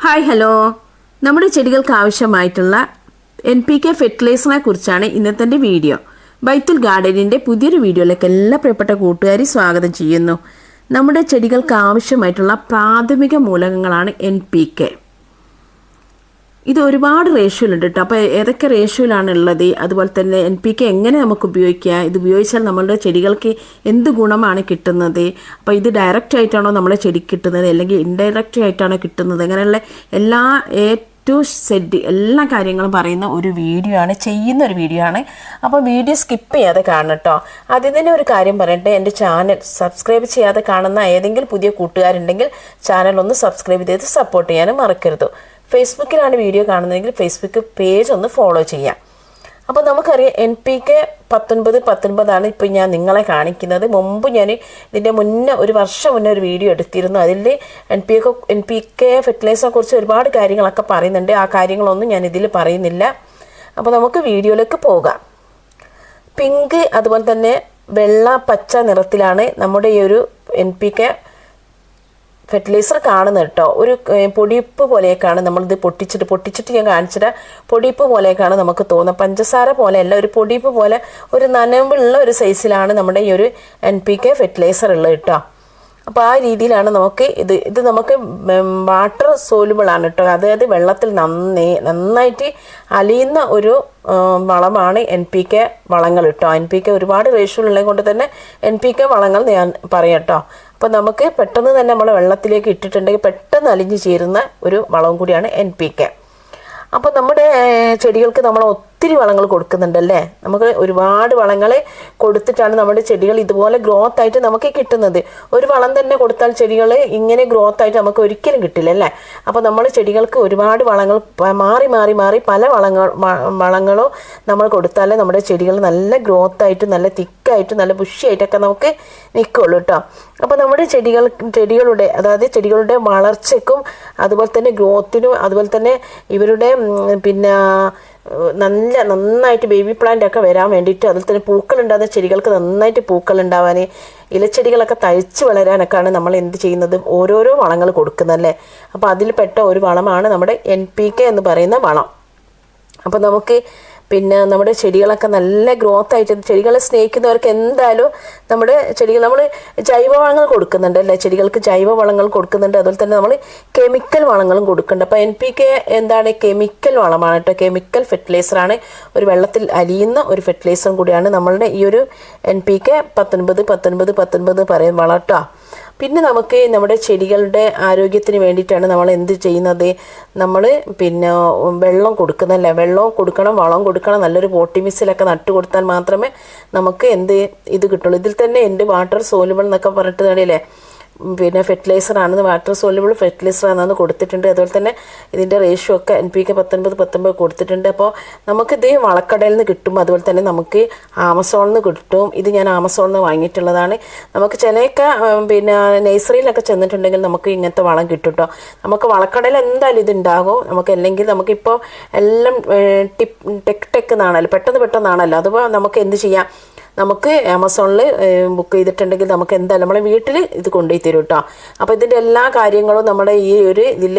Hi hello, നമ്മുടെ ചെടികൾക്ക് ആവശ്യമായിട്ടുള്ള NPK ഫെർട്ടിലൈസറിനെ കുറിച്ചാണ് ഇന്നത്തെ വീഡിയോ. ബൈത്തുൽ ഗാർഡനിൻ്റെ പുതിയൊരു വീഡിയോയിലേക്ക് എല്ലാ പ്രിയപ്പെട്ട കൂട്ടുകാരി സ്വാഗതം ചെയ്യുന്നു. നമ്മുടെ ചെടികൾക്ക് ആവശ്യമായിട്ടുള്ള പ്രാഥമിക മൂലകങ്ങളാണ് NPK. ഇത് ഒരുപാട് റേഷ്യോയിലുണ്ട് കേട്ടോ. അപ്പോൾ ഏതൊക്കെ റേഷ്യോയിലാണ് ഉള്ളത്, അതുപോലെ തന്നെ NPK എങ്ങനെ നമുക്ക് ഉപയോഗിക്കുക, ഇത് ഉപയോഗിച്ചാൽ നമ്മളുടെ ചെടികൾക്ക് എന്ത് ഗുണമാണ് കിട്ടുന്നത്, അപ്പോൾ ഇത് ഡയറക്റ്റ് ആയിട്ടാണോ നമ്മളെ ചെടിക്ക് കിട്ടുന്നത് അല്ലെങ്കിൽ ഇൻഡയറക്റ്റ് ആയിട്ടാണോ കിട്ടുന്നത്, അങ്ങനെയുള്ള എല്ലാ ടു സെഡ് എല്ലാ കാര്യങ്ങളും പറയുന്ന ഒരു വീഡിയോ ആണ്, ചെയ്യുന്ന ഒരു വീഡിയോ ആണ്. അപ്പോൾ വീഡിയോ സ്കിപ്പ് ചെയ്യാതെ കാണണം കേട്ടോ. ആദ്യം തന്നെ ഒരു കാര്യം പറയട്ടെ, എൻ്റെ ചാനൽ സബ്സ്ക്രൈബ് ചെയ്യാതെ കാണുന്ന ഏതെങ്കിലും പുതിയ കൂട്ടുകാരുണ്ടെങ്കിൽ ചാനൽ ഒന്ന് സബ്സ്ക്രൈബ് ചെയ്ത് സപ്പോർട്ട് ചെയ്യാനും മറക്കരുത്. ഫേസ്ബുക്കിലാണ് വീഡിയോ കാണുന്നതെങ്കിൽ ഫേസ്ബുക്ക് പേജ് ഒന്ന് ഫോളോ ചെയ്യാം. അപ്പോൾ നമുക്കറിയാം NPK 19 ഇപ്പോൾ ഞാൻ നിങ്ങളെ കാണിക്കുന്നത്. മുമ്പ് ഞാൻ ഇതിൻ്റെ മുന്നേ ഒരു വർഷം മുന്നേ ഒരു വീഡിയോ എടുത്തിരുന്നു. അതിൽ NPK ഫെർട്ടിലൈസറിനെ കുറിച്ച് ഒരുപാട് കാര്യങ്ങളൊക്കെ പറയുന്നുണ്ട്. ആ കാര്യങ്ങളൊന്നും ഞാൻ ഇതിൽ പറയുന്നില്ല. അപ്പോൾ നമുക്ക് വീഡിയോയിലേക്ക് പോകാം. പിങ്ക് അതുപോലെ തന്നെ വെള്ള പച്ച നിറത്തിലാണ് നമ്മുടെ ഈ ഒരു NPK ഫെർട്ടിലൈസർ കാണുന്നത് കേട്ടോ. ഒരു പൊടിയിപ്പ് പോലെയൊക്കെയാണ് നമ്മളിത് പൊട്ടിച്ചിട്ട് ഞാൻ കാണിച്ചിട്ട് പൊടിയിപ്പ് പോലെയൊക്കെയാണ് നമുക്ക് തോന്നുന്നത്. പഞ്ചസാര പോലെയല്ല, ഒരു പൊടിയിപ്പ് പോലെ ഒരു നനവുള്ള ഒരു സൈസിലാണ് നമ്മുടെ ഈ ഒരു NPK ഫെർട്ടിലൈസർ ഉള്ളത് കേട്ടോ. അപ്പോൾ ആ രീതിയിലാണ് നമുക്ക് ഇത് നമുക്ക് വാട്ടർ സോലുബിൾ ആണ് കേട്ടോ. അതായത് വെള്ളത്തിൽ നന്നായിട്ട് അലിയുന്ന ഒരു വളമാണ് NPK വളങ്ങൾ കേട്ടോ. NPK ഒരുപാട് റേഷ്യോയുള്ളത് കൊണ്ട് തന്നെ NPK വളങ്ങൾ ഞാൻ പറയാം കേട്ടോ. അപ്പോൾ നമുക്ക് പെട്ടെന്ന് തന്നെ നമ്മൾ വെള്ളത്തിലേക്ക് ഇട്ടിട്ടുണ്ടെങ്കിൽ പെട്ടെന്ന് അലിഞ്ഞു ചേരുന്ന ഒരു വളവും കൂടിയാണ് NPK. അപ്പോൾ നമ്മുടെ ചെടികൾക്ക് നമ്മൾ ഒത്തിരി വളങ്ങൾ കൊടുക്കുന്നുണ്ടല്ലേ. നമുക്ക് ഒരുപാട് വളങ്ങൾ കൊടുത്തിട്ടാണ് നമ്മുടെ ചെടികൾ ഇതുപോലെ ഗ്രോത്ത് ആയിട്ട് നമുക്ക് കിട്ടുന്നത്. ഒരു വളം തന്നെ കൊടുത്താൽ ചെടികൾ ഇങ്ങനെ ഗ്രോത്ത് ആയിട്ട് നമുക്ക് ഒരിക്കലും കിട്ടില്ല അല്ലേ. അപ്പോൾ നമ്മൾ ചെടികൾക്ക് ഒരുപാട് വളങ്ങൾ മാറി പല വളങ്ങളോ നമ്മൾ കൊടുത്താലേ നമ്മുടെ ചെടികൾ നല്ല ഗ്രോത്ത് ആയിട്ട് നല്ല തിക്കായിട്ട് നല്ല ബുഷിയായിട്ടൊക്കെ നമുക്ക് നിൽക്കുള്ളൂ കേട്ടോ. അപ്പോൾ നമ്മുടെ ചെടികളുടെ അതായത് ചെടികളുടെ വളർച്ചയ്ക്കും അതുപോലെ തന്നെ ഗ്രോത്തിനും അതുപോലെ തന്നെ ഇവരുടെ പിന്നെ നന്നായിട്ട് ബേബി പ്ലാന്റ് ഒക്കെ വരാൻ വേണ്ടിയിട്ട് അതിൽ തന്നെ പൂക്കളുണ്ടാകുന്ന ചെടികൾക്ക് നന്നായിട്ട് പൂക്കൾ ഉണ്ടാവാൻ ഇലച്ചെടികളൊക്കെ തഴച്ച് വളരാനൊക്കെയാണ് നമ്മൾ എന്ത് ചെയ്യുന്നത്, ഓരോരോ വളങ്ങൾ കൊടുക്കുന്നതല്ലേ. അപ്പോൾ അതിൽ പെട്ട ഒരു വളമാണ് നമ്മുടെ NPK എന്ന് പറയുന്ന വളം. അപ്പോൾ നമുക്ക് പിന്നെ നമ്മുടെ ചെടികളൊക്കെ നല്ല ഗ്രോത്ത് ആയിട്ട് ചെടികളെ സ്നേഹിക്കുന്നവർക്ക് എന്തായാലും നമ്മുടെ ചെടികൾ നമ്മൾ ജൈവവളങ്ങൾ കൊടുക്കുന്നുണ്ട് അല്ലേ. ചെടികൾക്ക് ജൈവവളങ്ങൾ കൊടുക്കുന്നുണ്ട്, അതുപോലെ തന്നെ നമ്മൾ കെമിക്കൽ വളങ്ങളും കൊടുക്കുന്നുണ്ട്. അപ്പോൾ NPK എന്താണ്, കെമിക്കൽ വളമാണ് കേട്ടോ. കെമിക്കൽ ഫെർട്ടിലൈസറാണ്, ഒരു വെള്ളത്തിൽ അലിയുന്ന ഒരു ഫെർട്ടിലൈസറും കൂടിയാണ് നമ്മളുടെ ഈ ഒരു NPK 19 പറയുന്ന വളം കേട്ടോ. പിന്നെ നമുക്ക് നമ്മുടെ ചെടികളുടെ ആരോഗ്യത്തിന് വേണ്ടിയിട്ടാണ് നമ്മൾ എന്ത് ചെയ്യുന്നത്, നമ്മൾ പിന്നെ വെള്ളം കൊടുക്കുന്നല്ലേ. വെള്ളം കൊടുക്കണം, വളം കൊടുക്കണം, നല്ലൊരു പോട്ടിമിക്സിലൊക്കെ നട്ട് കൊടുത്താൽ മാത്രമേ നമുക്ക് ഇത് കിട്ടുള്ളൂ. ഇതിൽ തന്നെ വാട്ടർ സോലുബിൾ എന്നൊക്കെ പറഞ്ഞിട്ട് കണ്ടില്ലേ, പിന്നെ ഫെർട്ടിലൈസറാണെന്ന് വാട്ടർ സോലുബിൾ ഫെർട്ടിലൈസറാണെന്ന് കൊടുത്തിട്ടുണ്ട്. അതുപോലെ തന്നെ ഇതിൻ്റെ റേഷ്യോ ഒക്കെ NPK 19 കൊടുത്തിട്ടുണ്ട്. അപ്പോൾ നമുക്കിത് വളക്കടയിൽ നിന്ന് കിട്ടും, അതുപോലെ തന്നെ നമുക്ക് ആമസോണിൽ നിന്ന് കിട്ടും. ഇത് ഞാൻ ആമസോണിൽ നിന്ന് വാങ്ങിയിട്ടുള്ളതാണ്. നമുക്ക് ചിലയൊക്കെ പിന്നെ നഴ്സറിയിലൊക്കെ ചെന്നിട്ടുണ്ടെങ്കിൽ നമുക്ക് ഇങ്ങനത്തെ വളം കിട്ടും കേട്ടോ. നമുക്ക് വളക്കടയിൽ എന്തായാലും ഇതുണ്ടാകും. നമുക്ക് അല്ലെങ്കിൽ നമുക്കിപ്പോൾ എല്ലാം ടെക് എന്നാണല്ലോ, പെട്ടെന്നാണല്ലോ. അതുപോലെ നമുക്ക് എന്ത് ചെയ്യാം, നമുക്ക് ആമസോണിൽ ബുക്ക് ചെയ്തിട്ടുണ്ടെങ്കിൽ നമുക്ക് എന്തായാലും നമ്മളെ വീട്ടിൽ ഇത് കൊണ്ടുപോയി തരും കേട്ടോ. അപ്പോൾ ഇതിൻ്റെ എല്ലാ കാര്യങ്ങളും നമ്മുടെ ഈ ഒരു ഇതിൽ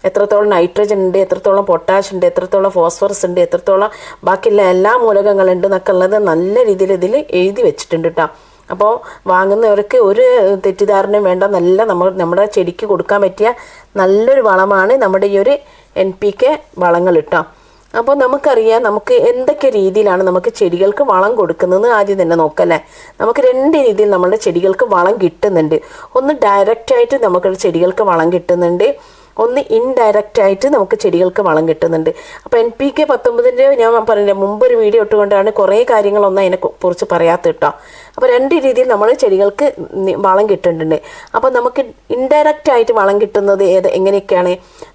എത്രത്തോളം നൈട്രജൻ ഉണ്ട്, എത്രത്തോളം പൊട്ടാഷ് ഉണ്ട്, എത്രത്തോളം ഫോസ്ഫറസ് ഉണ്ട്, എത്രത്തോളം ബാക്കിയുള്ള എല്ലാ മൂലകങ്ങളുണ്ട് എന്നൊക്കെ ഉള്ളത് നല്ല രീതിയിൽ ഇതിൽ എഴുതി വെച്ചിട്ടുണ്ട് കേട്ടോ. അപ്പോൾ വാങ്ങുന്നവർക്ക് ഒരു തെറ്റിദ്ധാരണയും വേണ്ട, നമ്മുടെ ചെടിക്ക് കൊടുക്കാൻ പറ്റിയ നല്ലൊരു വളമാണ് നമ്മുടെ ഈ ഒരു NPK വളങ്ങൾ കേട്ടോ. അപ്പോൾ നമുക്കറിയാം നമുക്ക് എന്തൊക്കെ രീതിയിലാണ് നമുക്ക് ചെടികൾക്ക് വളം കൊടുക്കുന്നതെന്ന് ആദ്യം തന്നെ നോക്കല്ലേ. നമുക്ക് 2 രീതിയിൽ നമ്മുടെ ചെടികൾക്ക് വളം കിട്ടുന്നുണ്ട്. ഒന്ന് ഡയറക്റ്റായിട്ട് നമുക്ക് ചെടികൾക്ക് വളം കിട്ടുന്നുണ്ട്, ഒന്ന് ഇൻഡയറക്റ്റ് ആയിട്ട് നമുക്ക് ചെടികൾക്ക് വളം കിട്ടുന്നുണ്ട്. അപ്പോൾ NPK 19 ഞാൻ പറഞ്ഞില്ല, മുമ്പൊരു വീഡിയോ ഇട്ടുകൊണ്ടാണ് കുറേ കാര്യങ്ങളൊന്നും അതിനെക്കുറിച്ച് പറയാത്ത കേട്ടോ. അപ്പോൾ 2 രീതിയിൽ നമ്മൾ ചെടികൾക്ക് വളം കിട്ടുന്നുണ്ട്. അപ്പോൾ നമുക്ക് ഇൻഡയറക്റ്റ് ആയിട്ട് വളം കിട്ടുന്നത് എങ്ങനെയൊക്കെയാണ്,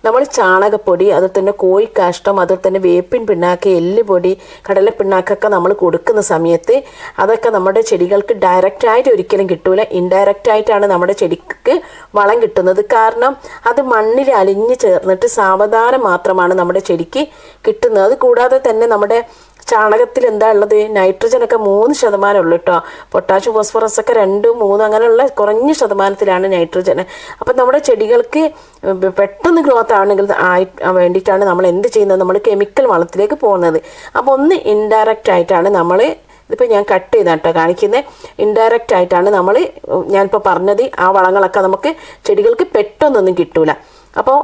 നമ്മൾ ചാണകപ്പൊടി, അതുപോലെ തന്നെ കോഴിക്കാഷ്ടം, അതുപോലെ തന്നെ വേപ്പിൻ പിണ്ണാക്ക്, എല്ലുപൊടി, കടലപ്പിണ്ണാക്കൊക്കെ നമ്മൾ കൊടുക്കുന്ന സമയത്ത് അതൊക്കെ നമ്മുടെ ചെടികൾക്ക് ഡയറക്റ്റായിട്ട് ഒരിക്കലും കിട്ടൂല. ഇൻഡയറക്റ്റ് ആയിട്ടാണ് നമ്മുടെ ചെടിക്ക് വളം കിട്ടുന്നത്. കാരണം അത് മണ്ണിൽ അലിഞ്ഞ് ചേർന്നിട്ട് സാവധാനം മാത്രമാണ് നമ്മുടെ ചെടിക്ക് കിട്ടുന്നത്. അത് കൂടാതെ തന്നെ നമ്മുടെ ചാണകത്തിൽ എന്താ ഉള്ളത്, നൈട്രജനൊക്കെ 3% ഉള്ളൂ കേട്ടോ. പൊട്ടാഷ്യം ഫോസ്ഫറസ് ഒക്കെ 2, 3 അങ്ങനെയുള്ള കുറഞ്ഞ ശതമാനത്തിലാണ് നൈട്രജൻ. അപ്പം നമ്മുടെ ചെടികൾക്ക് പെട്ടെന്ന് ഗ്രോത്ത് ആവണമെങ്കിൽ വേണ്ടിയിട്ടാണ് നമ്മൾ എന്ത് ചെയ്യുന്നത്, നമ്മൾ കെമിക്കൽ വളത്തിലേക്ക് പോകുന്നത്. അപ്പോൾ ഒന്ന് ഇൻഡയറക്റ്റ് ആയിട്ടാണ് നമ്മൾ, ഇതിപ്പോൾ ഞാൻ കട്ട് ചെയ്താട്ടോ കാണിക്കുന്നത്, ഇൻഡയറക്റ്റ് ആയിട്ടാണ് നമ്മൾ ഞാനിപ്പോൾ പറഞ്ഞത്. ആ വളങ്ങളൊക്കെ നമുക്ക് ചെടികൾക്ക് പെട്ടെന്നൊന്നും കിട്ടൂല. അപ്പോൾ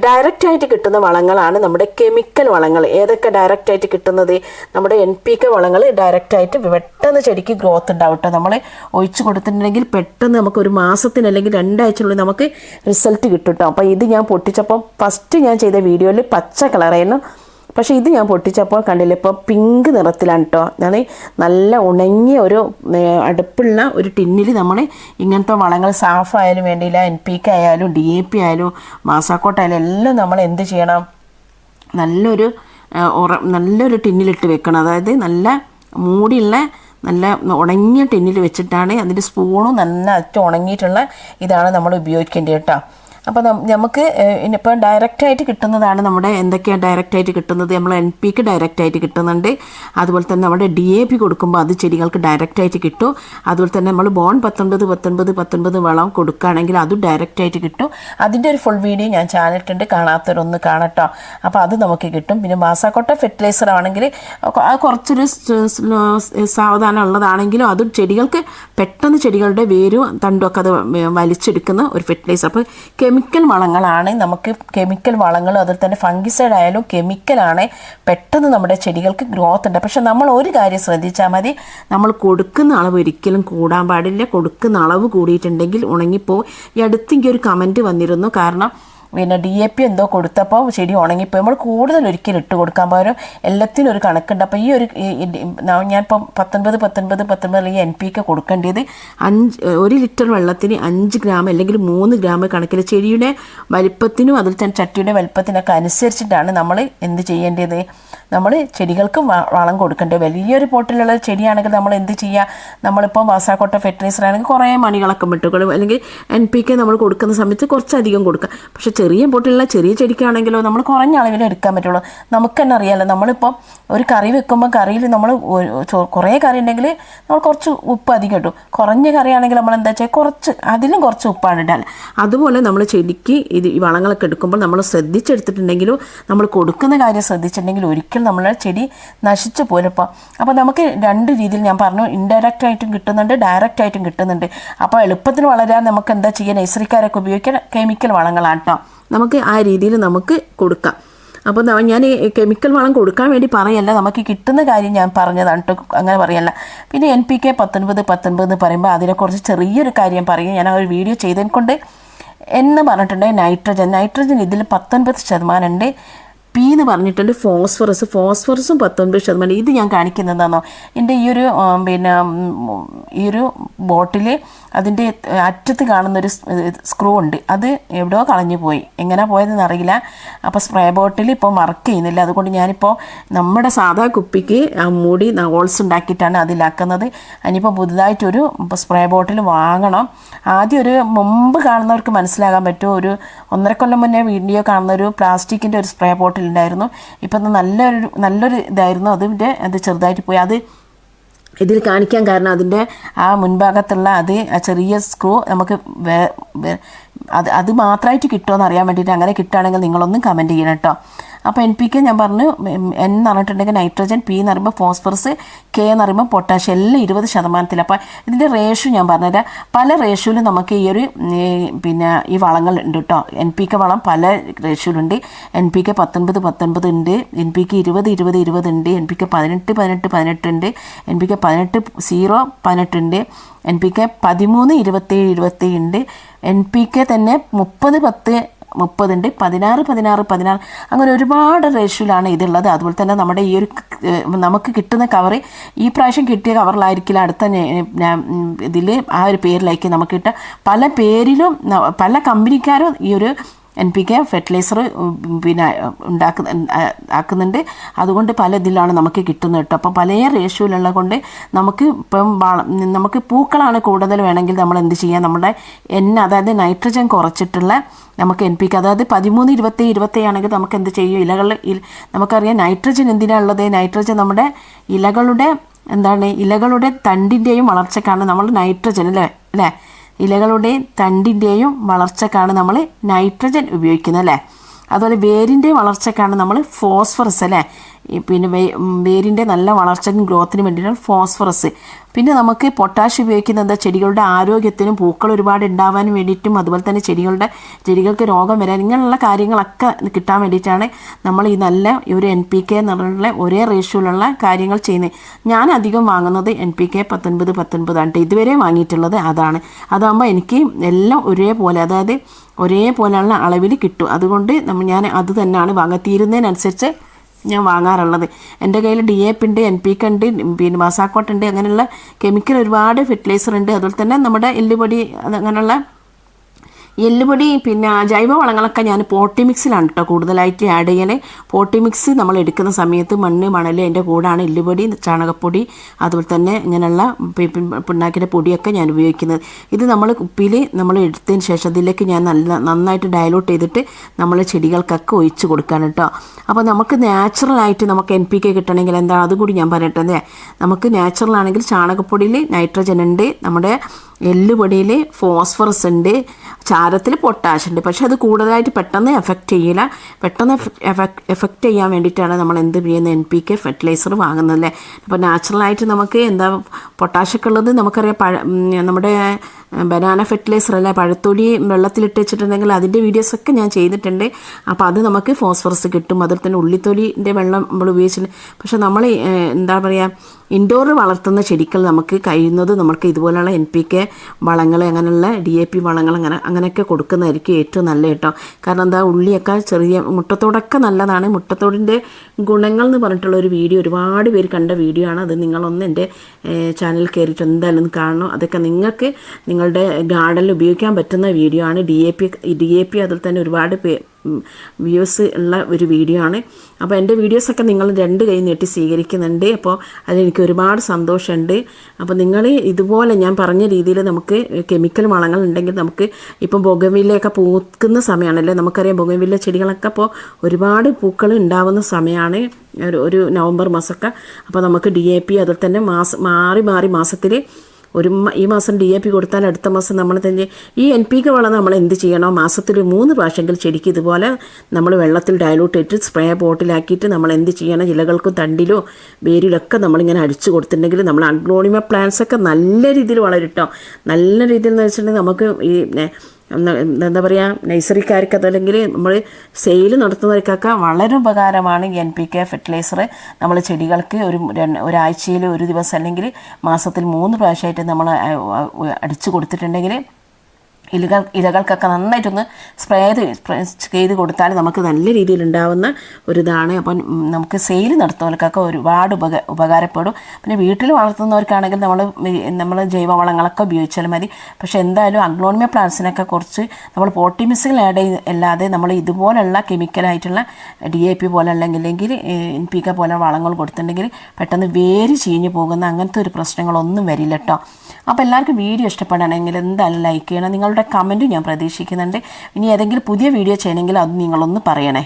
ഡയറക്റ്റായിട്ട് കിട്ടുന്ന വളങ്ങളാണ് നമ്മുടെ കെമിക്കൽ വളങ്ങൾ. ഏതൊക്കെ ഡയറക്റ്റായിട്ട് കിട്ടുന്നത്, നമ്മുടെ NPK വളങ്ങൾ ഡയറക്റ്റായിട്ട് പെട്ടെന്ന് ചെടിക്ക് ഗ്രോത്ത് ഉണ്ടാവും കേട്ടോ. നമ്മൾ ഒഴിച്ചു കൊടുത്തിട്ടുണ്ടെങ്കിൽ പെട്ടെന്ന് നമുക്ക് ഒരു മാസത്തിന് അല്ലെങ്കിൽ 2 ആഴ്ചയ്ക്കുള്ളിൽ നമുക്ക് റിസൾട്ട് കിട്ടും കേട്ടോ. അപ്പോൾ ഇത് ഞാൻ പൊട്ടിച്ചപ്പോൾ ഫസ്റ്റ് ഞാൻ ചെയ്ത വീഡിയോയിൽ പച്ച കളറായിരുന്നു, പക്ഷേ ഇത് ഞാൻ പൊട്ടിച്ചപ്പോൾ കണ്ടില്ല, ഇപ്പോൾ പിങ്ക് നിറത്തിലാണ് കേട്ടോ. ഞാൻ നല്ല ഉണങ്ങിയ ഒരു അടുപ്പുള്ള ഒരു ടിന്നിൽ നമ്മൾ ഇങ്ങനത്തെ വളങ്ങൾ സാഫായാലും വേണ്ടിയില്ല, NPK ആയാലും DAP ആയാലും മാസാക്കോട്ട ആയാലും എല്ലാം നമ്മൾ എന്ത് ചെയ്യണം, നല്ലൊരു ടിന്നിലിട്ട് വെക്കണം. അതായത് നല്ല മൂടിയുള്ള നല്ല ഉണങ്ങിയ ടിന്നിൽ വെച്ചിട്ടാണ്, അതിൻ്റെ സ്പൂണും നല്ല അറ്റ ഉണങ്ങിയിട്ടുള്ള ഇതാണ് നമ്മൾ ഉപയോഗിക്കേണ്ടത് കേട്ടോ. അപ്പോൾ നമുക്ക് ഇനിയിപ്പോൾ ഡയറക്റ്റായിട്ട് കിട്ടുന്നതാണ് നമ്മുടെ എന്തൊക്കെയാണ് ഡയറക്റ്റായിട്ട് കിട്ടുന്നത്, നമ്മൾ NPK ഡയറക്റ്റായിട്ട് കിട്ടുന്നുണ്ട്. അതുപോലെ തന്നെ നമ്മുടെ DAP കൊടുക്കുമ്പോൾ അത് ചെടികൾക്ക് ഡയറക്റ്റായിട്ട് കിട്ടും. അതുപോലെ തന്നെ നമ്മൾ ബോൺ 19 വളം കൊടുക്കുകയാണെങ്കിൽ അതും ഡയറക്റ്റായിട്ട് കിട്ടും. അതിൻ്റെ ഒരു ഫുൾ വീഡിയോ ഞാൻ ചാനലിട്ടുണ്ട്, കാണാത്തവരൊന്ന് കാണട്ടോ. അപ്പോൾ അത് നമുക്ക് കിട്ടും. പിന്നെ മാസാക്കോട്ട ഫെർട്ടിലൈസർ ആണെങ്കിൽ അത് കുറച്ചൊരു സാവധാനം ഉള്ളതാണെങ്കിലും അതും ചെടികൾക്ക് പെട്ടെന്ന് ചെടികളുടെ വേരും തണ്ടും ഒക്കെ അത് വലിച്ചെടുക്കുന്ന ഒരു ഫെർട്ടിലൈസർ. അപ്പോൾ കെമിക്കൽ വളങ്ങളാണ് നമുക്ക്, കെമിക്കൽ വളങ്ങൾ അതുപോലെ തന്നെ ഫംഗിസൈഡ് ആയാലും കെമിക്കലാണ്, പെട്ടെന്ന് നമ്മുടെ ചെടികൾക്ക് ഗ്രോത്ത് ഉണ്ട്. പക്ഷെ നമ്മൾ ഒരു കാര്യം ശ്രദ്ധിച്ചാൽ മതി, നമ്മൾ കൊടുക്കുന്ന അളവ് ഒരിക്കലും കൂടാൻ പാടില്ല. കൊടുക്കുന്ന അളവ് കൂടിയിട്ടുണ്ടെങ്കിൽ ഉണങ്ങിപ്പോവും. ഈ അടുത്തെങ്കിൽ ഒരു കമൻറ്റ് വന്നിരുന്നു, കാരണം പിന്നെ DAP എന്തോ കൊടുത്തപ്പോൾ ചെടി ഉണങ്ങിപ്പോയി. നമ്മൾ കൂടുതൽ ഒരിക്കലും ഇട്ട് കൊടുക്കാൻ പകരം എല്ലാത്തിനും ഒരു കണക്കുണ്ട്. അപ്പോൾ ഈ ഒരു ഞാനിപ്പം 19 ഈ NPK കൊടുക്കേണ്ടത് 1 ലിറ്റർ വെള്ളത്തിന് 5 ഗ്രാം അല്ലെങ്കിൽ 3 ഗ്രാം കണക്കിൽ ചെടിയുടെ വലിപ്പത്തിനും അതിൽ തന്നെ ചട്ടിയുടെ വലിപ്പത്തിനൊക്കെ അനുസരിച്ചിട്ടാണ് നമ്മൾ എന്ത് ചെയ്യേണ്ടത്, നമ്മൾ ചെടികൾക്ക് വളം കൊടുക്കേണ്ടത്. വലിയൊരു പോട്ടിലുള്ള ചെടിയാണെങ്കിൽ നമ്മൾ എന്ത് ചെയ്യുക, നമ്മളിപ്പോൾ മാസാക്കോട്ട ഫെർട്ടിലൈസർ ആണെങ്കിൽ കുറേ മണികളൊക്കെ വിട്ടുകൊള്ളും, അല്ലെങ്കിൽ NPK നമ്മൾ കൊടുക്കുന്ന സമയത്ത് കുറച്ചധികം കൊടുക്കുക. പക്ഷേ ചെറിയ പോട്ടിലുള്ള ചെറിയ ചെടിക്കാണെങ്കിലോ നമ്മൾ കുറഞ്ഞ അളവിൽ എടുക്കാൻ പറ്റുള്ളൂ. നമുക്ക് തന്നെ അറിയാമല്ലോ, നമ്മളിപ്പോൾ ഒരു കറി വെക്കുമ്പോൾ കറിയിൽ നമ്മൾ കുറേ കറി ഉണ്ടെങ്കിൽ നമ്മൾ കുറച്ച് ഉപ്പ് അധികം ഇട്ടു, കുറഞ്ഞ കറിയാണെങ്കിൽ നമ്മൾ എന്താ വെച്ചാൽ അതിലും കുറച്ച് ഉപ്പാണ് ഇടാൻ. അതുപോലെ നമ്മൾ ചെടിക്ക് ഈ വളങ്ങളൊക്കെ എടുക്കുമ്പോൾ നമ്മൾ ശ്രദ്ധിച്ചെടുത്തിട്ടുണ്ടെങ്കിലും നമ്മൾ കൊടുക്കുന്ന കാര്യം ശ്രദ്ധിച്ചിട്ടുണ്ടെങ്കിൽ ഒരിക്കലും നമ്മളെ ചെടി നശിച്ചു പോലപ്പോൾ. അപ്പോൾ നമുക്ക് 2 രീതിയിൽ ഞാൻ പറഞ്ഞു, ഇൻഡയറക്റ്റ് ആയിട്ടും കിട്ടുന്നുണ്ട്, ഡയറക്റ്റ് ആയിട്ടും കിട്ടുന്നുണ്ട്. അപ്പോൾ എളുപ്പത്തിന് വളരാൻ നമുക്ക് എന്താ ചെയ്യുക, നഴ്സറിക്കാരൊക്കെ ഉപയോഗിക്കാൻ കെമിക്കൽ വളങ്ങളാണ് കേട്ടോ. നമുക്ക് ആ രീതിയിൽ നമുക്ക് കൊടുക്കാം. അപ്പോൾ ഞാൻ കെമിക്കൽ വളം കൊടുക്കാൻ വേണ്ടി പറയല്ല, നമുക്ക് കിട്ടുന്ന കാര്യം ഞാൻ പറഞ്ഞതാണ് കേട്ടോ, അങ്ങനെ പറയല്ല. പിന്നെ NPK 19 എന്ന് പറയുമ്പോൾ അതിനെക്കുറിച്ച് ചെറിയൊരു കാര്യം പറയും. ഞാൻ ആ ഒരു വീഡിയോ ചെയ്തതിനെ കൊണ്ട് എന്ന് പറഞ്ഞിട്ടുണ്ടെങ്കിൽ നൈട്രജൻ ഇതിൽ 19% ഉണ്ട്. P എന്ന് പറഞ്ഞിട്ടുണ്ട് ഫോസ്ഫറസും 19%. ഇത് ഞാൻ കാണിക്കുന്നതാണോ, എൻ്റെ ഈ ഒരു ബോട്ടിൽ അതിൻ്റെ അറ്റത്ത് കാണുന്നൊരു സ്ക്രൂ ഉണ്ട്, അത് എവിടെയോ കളഞ്ഞു പോയി, എങ്ങനെ പോയതെന്ന് അറിയില്ല. അപ്പോൾ സ്പ്രേ ബോട്ടിൽ ഇപ്പോൾ വർക്ക് ചെയ്യുന്നില്ല. അതുകൊണ്ട് ഞാനിപ്പോൾ നമ്മുടെ സാധാ കുപ്പിക്ക് മൂടി ഹോൾസ് ഉണ്ടാക്കിയിട്ടാണ് അതിലാക്കുന്നത്. അതിനിപ്പോൾ പുതുതായിട്ടൊരു സ്പ്രേ ബോട്ടിൽ വാങ്ങണം. ആദ്യം മുമ്പ് കാണുന്നവർക്ക് മനസ്സിലാകാൻ പറ്റും, ഒരു 1.5 കൊല്ലം മുന്നേ വീഡിയോ കാണുന്ന ഒരു പ്ലാസ്റ്റിക്കിൻ്റെ ഒരു സ്പ്രേ ബോട്ടിൽ ഉണ്ടായിരുന്നു. ഇപ്പം നല്ലൊരു ഇതായിരുന്നു, അത് ചെറുതായിട്ട് പോയി. അത് ഇതിൽ കാണിക്കാൻ കാരണം അതിൻ്റെ ആ മുൻഭാഗത്തുള്ള ആ ചെറിയ സ്ക്രൂ നമുക്ക് അത് മാത്രമായിട്ട് കിട്ടുമോ എന്ന് അറിയാൻ വേണ്ടിയിട്ട്, അങ്ങനെ കിട്ടുകയാണെങ്കിൽ നിങ്ങളൊന്നും കമൻറ്റ് ചെയ്യണം കേട്ടോ. അപ്പോൾ NPK ഞാൻ പറഞ്ഞു, N എന്ന് പറഞ്ഞിട്ടുണ്ടെങ്കിൽ നൈട്രജൻ, P എന്ന് പറയുമ്പോൾ ഫോസ്ഫറസ്, K എന്ന് പറയുമ്പോൾ പൊട്ടാഷ്യം, എല്ലാം 20%. അപ്പോൾ ഇതിൻ്റെ റേഷ്യോ ഞാൻ പറഞ്ഞുതരാം. പല റേഷ്യോയിലും നമുക്ക് ഈ വളങ്ങൾ ഉണ്ട് കേട്ടോ. NPK വളം പല റേഷ്യോയിലുണ്ട്. NPK 19 ഉണ്ട്, NPK 20 ഉണ്ട്, NPK 18 ഉണ്ട്, NPK 18 ഉണ്ട്, NPK 13 27 ഉണ്ട്, NPK തന്നെ 30 ഉണ്ട്, 16 അങ്ങനെ ഒരുപാട് റേഷ്യോയിലാണ് ഇതുള്ളത്. അതുപോലെ തന്നെ നമ്മുടെ ഈ ഒരു നമുക്ക് കിട്ടുന്ന കവറ് ഈ പ്രാവശ്യം കിട്ടിയ കവറിലായിരിക്കില്ല അടുത്ത ഇതിൽ ആ ഒരു പേരിലേക്ക് നമുക്ക് കിട്ടുക. പല പേരിലും പല കമ്പനിക്കാരും ഈ ഒരു NPK ഫെർട്ടിലൈസർ പിന്നെ ആക്കുന്നുണ്ട്. അതുകൊണ്ട് പല ഇതിലാണ് നമുക്ക് കിട്ടുന്നത് കേട്ടോ. അപ്പം പല റേഷ്യോയിലുള്ള കൊണ്ട് നമുക്ക് ഇപ്പം നമുക്ക് പൂക്കളാണ് കൂടുതൽ വേണമെങ്കിൽ നമ്മൾ എന്ത് ചെയ്യുക, നമ്മുടെ അതായത് നൈട്രജൻ കുറച്ചിട്ടുള്ള നമുക്ക് NPK അതായത് 13, 20, 20 ആണെങ്കിൽ നമുക്ക് എന്ത് ചെയ്യും, നമുക്കറിയാം നൈട്രജൻ എന്തിനാണ് ഉള്ളത്, നൈട്രജൻ നമ്മുടെ ഇലകളുടെ തണ്ടിൻ്റെയും വളർച്ചക്കാണ് നമ്മൾ നൈട്രജൻ അല്ലേ ഇലകളുടെ തണ്ടിൻ്റെയും വളർച്ചക്കാണ് നമ്മൾ നൈട്രജൻ ഉപയോഗിക്കുന്നത് അല്ലേ. അതുപോലെ വേരിൻ്റെ വളർച്ചക്കാണ് നമ്മൾ ഫോസ്ഫറസ് അല്ലേ. പിന്നെ വേരിൻ്റെ നല്ല വളർച്ചയ്ക്കും ഗ്രോത്തിനും വേണ്ടിയിട്ടാണ് ഫോസ്ഫറസ്. പിന്നെ നമുക്ക് പൊട്ടാഷ് ഉപയോഗിക്കുന്നത് എന്താ, ചെടികളുടെ ആരോഗ്യത്തിനും പൂക്കൾ ഒരുപാട് ഉണ്ടാവാനും വേണ്ടിയിട്ടും അതുപോലെ തന്നെ ചെടികൾക്ക് രോഗം വരാൻ ഇങ്ങനെയുള്ള കാര്യങ്ങളൊക്കെ കിട്ടാൻ വേണ്ടിയിട്ടാണ് നമ്മൾ ഈ നല്ല ഒരു NPK എന്നുള്ള ഒരേ റേഷ്യോയിലുള്ള കാര്യങ്ങൾ ചെയ്യുന്നത്. ഞാൻ അധികം വാങ്ങുന്നത് NPK 19 ആണ് ഇതുവരെ വാങ്ങിയിട്ടുള്ളത്. അതാകുമ്പോൾ എനിക്ക് എല്ലാം ഒരേപോലെ, അതായത് ഒരേപോലെയുള്ള അളവിൽ കിട്ടും. അതുകൊണ്ട് ഞാൻ അത് തന്നെയാണ് തീരുന്നതിനനുസരിച്ച് ഞാൻ വാങ്ങാറുള്ളത്. എൻ്റെ കയ്യിൽ DAP ഉണ്ട്, NPK ഉണ്ട്, പിന്നെ മാസാക്കോട്ട് ഉണ്ട്, അങ്ങനെയുള്ള കെമിക്കൽ ഒരുപാട് ഫെർട്ടിലൈസർ ഉണ്ട്. അതുപോലെ തന്നെ നമ്മുടെ എല്ലുപൊടി അങ്ങനെയുള്ള പിന്നെ ജൈവവളങ്ങളൊക്കെ ഞാൻ പോട്ടി മിക്സിലാണ് കേട്ടോ കൂടുതലായിട്ട് ആഡ് ചെയ്യൽ. പോട്ടി മിക്സ് നമ്മൾ എടുക്കുന്ന സമയത്ത് മണ്ണ് മണൽ അതിൻ്റെ കൂടാണ് എല്ലുപൊടി, ചാണകപ്പൊടി, അതുപോലെ തന്നെ ഇങ്ങനെയുള്ള പിണ്ണാക്കിൻ്റെ പൊടിയൊക്കെ ഞാൻ ഉപയോഗിക്കുന്നത്. ഇത് നമ്മൾ കുപ്പിയിൽ നമ്മൾ എടുത്തതിന് ശേഷം ഇതിലേക്ക് ഞാൻ നന്നായിട്ട് ഡയലൂട്ട് ചെയ്തിട്ട് നമ്മൾ ചെടികൾക്കൊക്കെ ഒഴിച്ച് കൊടുക്കുകയാണ് കേട്ടോ. അപ്പോൾ നമുക്ക് നാച്ചുറലായിട്ട് നമുക്ക് NPK കിട്ടണമെങ്കിൽ എന്താണ് അതുകൂടി ഞാൻ പറയട്ടെ. നമുക്ക് നാച്ചുറൽ ആണെങ്കിൽ ചാണകപ്പൊടിയിൽ നൈട്രജൻ ഉണ്ട്, നമ്മുടെ എല്ലുപൊടിയിൽ ഫോസ്ഫറസ് ഉണ്ട്, ചാരത്തിൽ പൊട്ടാഷ് ഉണ്ട്. പക്ഷെ അത് കൂടുതലായിട്ട് പെട്ടെന്ന് എഫക്റ്റ് ചെയ്യില്ല. പെട്ടെന്ന് എഫക്റ്റ് ചെയ്യാൻ വേണ്ടിയിട്ടാണ് നമ്മൾ എന്ത് ചെയ്യുന്നത്, NPK ഫെർട്ടിലൈസർ വാങ്ങുന്നത് അല്ലേ. അപ്പോൾ നാച്ചുറലായിട്ട് നമുക്ക് പൊട്ടാഷൊക്കെ ഉള്ളത് നമുക്കറിയാം. നമ്മുടെ ബനാന ഫെർട്ടിലൈസർ അല്ലേ, പഴത്തൊലി വെള്ളത്തിലിട്ട് വെച്ചിട്ടുണ്ടെങ്കിൽ അതിൻ്റെ വീഡിയോസൊക്കെ ഞാൻ ചെയ്തിട്ടുണ്ട്. അപ്പോൾ അത് നമുക്ക് ഫോസ്ഫറസ് കിട്ടും. അതിൽ തന്നെ ഉള്ളിത്തൊലിൻ്റെ വെള്ളം നമ്മൾ ഉപയോഗിച്ചിട്ടുണ്ട്. പക്ഷെ നമ്മൾ ഇൻഡോർ വളർത്തുന്ന ചെടികൾ നമുക്ക് കഴിയുന്നത് നമുക്ക് ഇതുപോലെയുള്ള NPK വളങ്ങൾ, അങ്ങനെയുള്ള DAP വളങ്ങൾ അങ്ങനെയൊക്കെ കൊടുക്കുന്നതായിരിക്കും ഏറ്റവും നല്ല കേട്ടോ. കാരണം ഉള്ളിയൊക്കെ ചെറിയ മുട്ടത്തോടൊക്കെ നല്ലതാണ്. മുട്ടത്തോടിൻ്റെ ഗുണങ്ങൾ എന്ന് പറഞ്ഞിട്ടുള്ള ഒരു വീഡിയോ ഒരുപാട് പേര് കണ്ട വീഡിയോ ആണ്. അത് നിങ്ങളൊന്ന് എൻ്റെ ചാനലിൽ കയറിയിട്ട് എന്തായാലും കാണണം. അതൊക്കെ നിങ്ങൾക്ക് നിങ്ങളുടെ ഗാർഡനിൽ ഉപയോഗിക്കാൻ പറ്റുന്ന വീഡിയോ ആണ്. DAP അതിൽ തന്നെ ഒരുപാട് വ്യൂസ് ഉള്ള ഒരു വീഡിയോ ആണ്. അപ്പോൾ എൻ്റെ വീഡിയോസൊക്കെ നിങ്ങൾ 2 കൈ നീട്ടി സ്വീകരിക്കുന്നുണ്ട്. അപ്പോൾ അതെനിക്ക് ഒരുപാട് സന്തോഷമുണ്ട്. അപ്പോൾ നിങ്ങൾ ഇതുപോലെ ഞാൻ പറഞ്ഞ രീതിയിൽ നമുക്ക് കെമിക്കൽ വളങ്ങൾ ഉണ്ടെങ്കിൽ നമുക്ക് ഇപ്പം ബൊഗൻവില്ലയൊക്കെ പൂക്കുന്ന സമയമാണല്ലേ. നമുക്കറിയാം ബൊഗൻവില്ല ചെടികളൊക്കെ ഇപ്പോൾ ഒരുപാട് പൂക്കൾ ഉണ്ടാവുന്ന സമയമാണ് ഒരു നവംബർ മാസമൊക്കെ. അപ്പോൾ നമുക്ക് DAP അതിൽ തന്നെ മാറി മാസത്തിൽ ഈ മാസം DAP കൊടുത്താൽ അടുത്ത മാസം നമ്മൾ തന്നെ ഈ NPK വളം നമ്മൾ എന്ത് ചെയ്യണം, മാസത്തിൽ 3 പ്രാവശ്യമെങ്കിൽ ചെടിക്ക് ഇതുപോലെ നമ്മൾ വെള്ളത്തിൽ ഡയലൂട്ട് ചെയ്തിട്ട് സ്പ്രേ ബോട്ടിലാക്കിയിട്ട് നമ്മൾ എന്ത് ചെയ്യണം, ഇലകൾക്കും തണ്ടിലോ വേരിലൊക്കെ നമ്മളിങ്ങനെ അടിച്ചു കൊടുത്തിട്ടുണ്ടെങ്കിൽ നമ്മൾ അഗ്ലോണിമ പ്ലാന്റ്സൊക്കെ നല്ല രീതിയിൽ വളരും കേട്ടോ. നല്ല രീതിയിൽ എന്ന് വെച്ചിട്ടുണ്ടെങ്കിൽ നമുക്ക് ഈ എന്താ പറയുക, നഴ്സറിക്കാർക്ക് അതല്ലെങ്കിൽ നമ്മൾ സെയിൽ നടത്തുന്നവർക്കൊക്കെ വളരെ ഉപകാരമാണ് ഈ NPK ഫെർട്ടിലൈസർ. നമ്മൾ ചെടികൾക്ക് ഒരാഴ്ചയിൽ ഒരു ദിവസം അല്ലെങ്കിൽ മാസത്തിൽ 3 പ്രാവശ്യമായിട്ട് നമ്മൾ അടിച്ചു കൊടുത്തിട്ടുണ്ടെങ്കിൽ ഇലകൾക്കൊക്കെ നന്നായിട്ടൊന്ന് സ്പ്രേ ചെയ്ത് കൊടുത്താൽ നമുക്ക് നല്ല രീതിയിൽ ഉണ്ടാവുന്ന ഒരിതാണ്. അപ്പം നമുക്ക് സെയിൽ നടത്തുന്നവർക്കൊക്കെ ഒരുപാട് ഉപകാരപ്പെടും. പിന്നെ വീട്ടിൽ വളർത്തുന്നവർക്കാണെങ്കിൽ നമ്മൾ ജൈവവളങ്ങളൊക്കെ ഉപയോഗിച്ചാലും മതി. പക്ഷേ എന്തായാലും അഗ്ലോണിമ പ്ലാന്റ്സിനൊക്കെ കുറച്ച് നമ്മൾ പോട്ടി മിക്സുകൾ ആഡ് അല്ലാതെ നമ്മൾ ഇതുപോലുള്ള കെമിക്കലായിട്ടുള്ള DAP പോലെ അല്ലെങ്കിൽ NPK പോലെ വളങ്ങൾ കൊടുത്തിട്ടുണ്ടെങ്കിൽ പെട്ടെന്ന് വേര് ചീഞ്ഞു പോകുന്ന അങ്ങനത്തെ ഒരു പ്രശ്നങ്ങളൊന്നും വരില്ല കേട്ടോ. അപ്പോൾ എല്ലാവർക്കും വീഡിയോ ഇഷ്ടപ്പെടുകയാണെങ്കിൽ എന്തായാലും ലൈക്ക് ചെയ്യണം. നിങ്ങളുടെ കമൻറ്റും ഞാൻ പ്രതീക്ഷിക്കുന്നുണ്ട്. ഇനി ഏതെങ്കിലും പുതിയ വീഡിയോ ചെയ്യണമെങ്കിൽ അത് നിങ്ങളൊന്ന് പറയണേ.